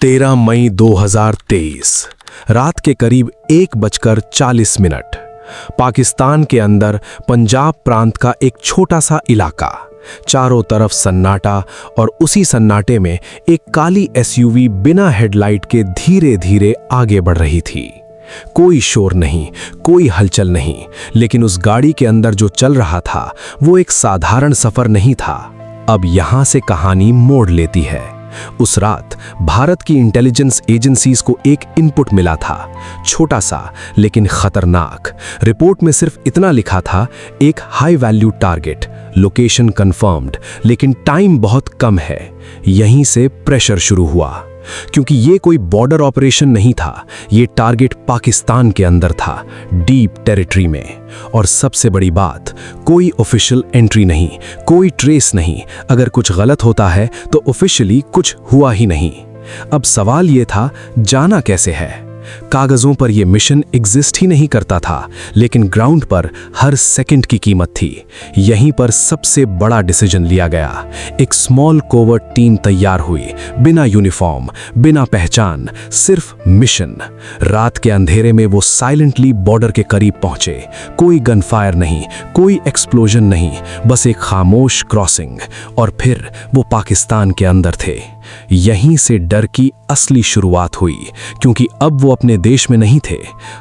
13 मई 2023 रात के करीब 1:40 पाकिस्तान के अंदर पंजाब प्रांत का एक छोटा सा इलाका। चारों तरफ सन्नाटा और उसी सन्नाटे में एक काली एसयूवी बिना हेडलाइट के धीरे धीरे आगे बढ़ रही थी। कोई शोर नहीं, कोई हलचल नहीं, लेकिन उस गाड़ी के अंदर जो चल रहा था वो एक साधारण सफर नहीं था। अब यहां से कहानी मोड़ लेती है। उस रात भारत की इंटेलिजेंस एजेंसीज को एक इनपुट मिला था, छोटा सा लेकिन खतरनाक। रिपोर्ट में सिर्फ इतना लिखा था, एक high value target, location confirmed, लेकिन टाइम बहुत कम है। यहीं से प्रेशर शुरू हुआ, क्योंकि ये कोई बॉर्डर ऑपरेशन नहीं था, ये टारगेट पाकिस्तान के अंदर था, डीप टेरिटरी में। और सबसे बड़ी बात, कोई ऑफिशियल एंट्री नहीं, कोई ट्रेस नहीं। अगर कुछ गलत होता है तो ऑफिशियली कुछ हुआ ही नहीं। अब सवाल ये था, जाना कैसे है? कागजों पर यह मिशन एग्जिस्ट ही नहीं करता था, लेकिन ग्राउंड पर हर सेकंड की कीमत थी। यहीं पर सबसे बड़ा डिसीजन लिया गया। एक स्मॉल कोवर्ट टीम तैयार हुई, बिना यूनिफॉर्म, बिना पहचान, सिर्फ मिशन। रात के अंधेरे में वो साइलेंटली बॉर्डर के करीब पहुंचे। कोई गनफायर नहीं, कोई एक्सप्लोजन नहीं, बस एक खामोश क्रॉसिंग। और फिर वो पाकिस्तान के अंदर थे। यहीं से डर की असली शुरुआत हुई, क्योंकि अब वो अपने देश में नहीं थे।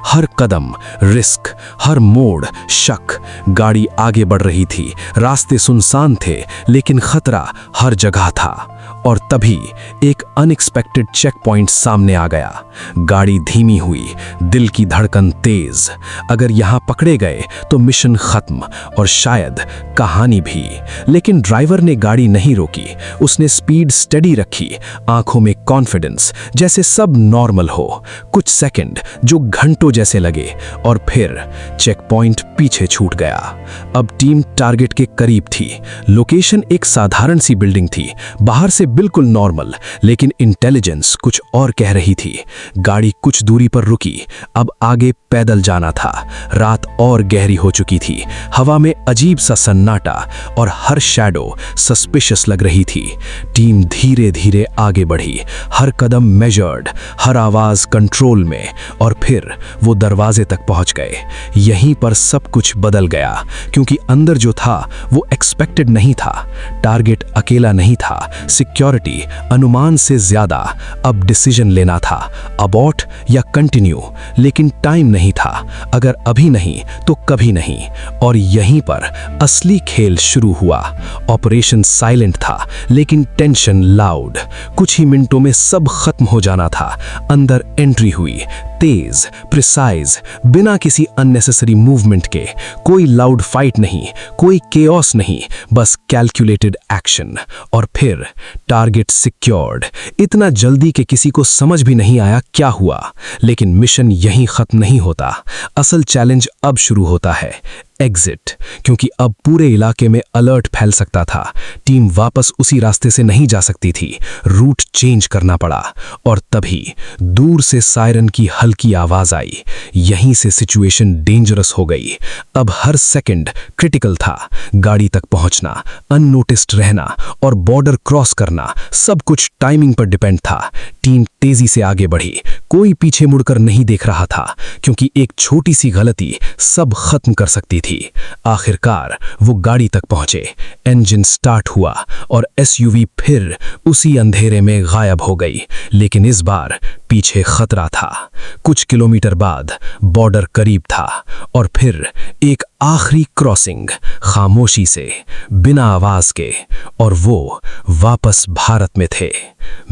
हर कदम रिस्क, हर मोड़ शक। गाड़ी आगे बढ़ रही थी, रास्ते सुनसान थे, लेकिन खतरा हर जगह था। और तभी एक अनएक्सपेक्टेड चेक पॉइंट सामने आ गया। गाड़ी धीमी हुई, दिल की धड़कन तेज। अगर यहां पकड़े गए तो मिशन खत्म और शायद कहानी भी। लेकिन ड्राइवर ने गाड़ी नहीं रोकी, उसने स्पीड स्टेडी रखी, आंखों में कॉन्फिडेंस, जैसे सब नॉर्मल हो। कुछ सेकंड जो घंटों जैसे लगे, और फिर चेक पॉइंट पीछे छूट गया। अब टीम टारगेट के करीब थी। लोकेशन एक साधारण सी बिल्डिंग थी, बाहर से बिल्कुल नॉर्मल, लेकिन इंटेलिजेंस कुछ और कह रही थी। गाड़ी कुछ दूरी पर रुकी, अब आगे पैदल जाना था। रात और गहरी हो चुकी थी, हवा में अजीब सा सन्नाटा और हर शैडो सस्पिशियस लग रही थी। टीम धीरे धीरे आगे बढ़ी, हर कदम मेजर्ड, हर आवाज कंट्रोल में। और फिर वो दरवाजे तक पहुंच गए। यहीं पर सब कुछ बदल गया, क्योंकि अंदर जो था वो एक्सपेक्टेड नहीं था। टारगेट अकेला नहीं था, सिक्योरिटी अनुमान से ज्यादा। अब डिसीजन लेना था, अबॉर्ट या कंटिन्यू। लेकिन टाइम नहीं था, अगर अभी नहीं तो कभी नहीं। और यहीं पर असली खेल शुरू हुआ। ऑपरेशन साइलेंट था, लेकिन टेंशन लाउड। कुछ ही मिनटों में सब खत्म हो जाना था। अंदर एंट्री हुई, तेज, प्रिसाइज, बिना किसी अननेसेसरी मूवमेंट के। कोई लाउड फाइट नहीं, कोई केओस नहीं, बस कैलकुलेटेड एक्शन। और फिर टारगेट सिक्योर्ड, इतना जल्दी कि किसी को समझ भी नहीं आया क्या हुआ। लेकिन मिशन यहीं खत्म नहीं होता। असल चैलेंज अब शुरू होता है, एग्जिट, क्योंकि अब पूरे इलाके में अलर्ट फैल सकता था। टीम वापस उसी रास्ते से नहीं जा सकती थी, रूट चेंज करना पड़ा। और तभी दूर से सायरन की हल्की आवाज आई। यहीं से सिचुएशन डेंजरस हो गई। अब हर सेकंड क्रिटिकल था। गाड़ी तक पहुंचना, अननोटिस्ड रहना और बॉर्डर क्रॉस करना, सब कुछ टाइमिंग पर डिपेंड था। टीम तेजी से आगे बढ़ी, कोई पीछे मुड़कर नहीं देख रहा था, क्योंकि एक छोटी सी गलती सब खत्म कर सकती थी। आखिरकार वो गाड़ी तक पहुंचे, इंजन स्टार्ट हुआ और एसयूवी फिर उसी अंधेरे में गायब हो गई। लेकिन इस बार पीछे खतरा था। कुछ किलोमीटर बाद बॉर्डर करीब था, और फिर एक आखिरी क्रॉसिंग, खामोशी से, बिना आवाज के। और वो वापस भारत में थे।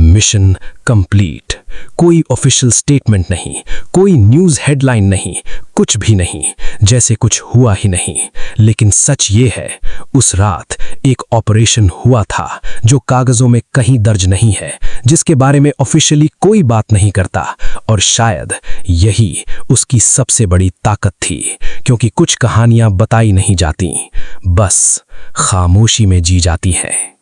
Mission complete. कोई ऑफिशियल स्टेटमेंट नहीं, कोई न्यूज़ हेडलाइन नहीं, कुछ भी नहीं, जैसे कुछ हुआ ही नहीं। लेकिन सच ये है, उस रात एक ऑपरेशन हुआ था जो कागजों में कहीं दर्ज नहीं है, जिसके बारे में ऑफिशियली कोई बात नहीं करता। और शायद यही उसकी सबसे बड़ी ताकत थी, क्योंकि कुछ कहानियां बताई नहीं जाती, बस खामोशी में जी जाती हैं।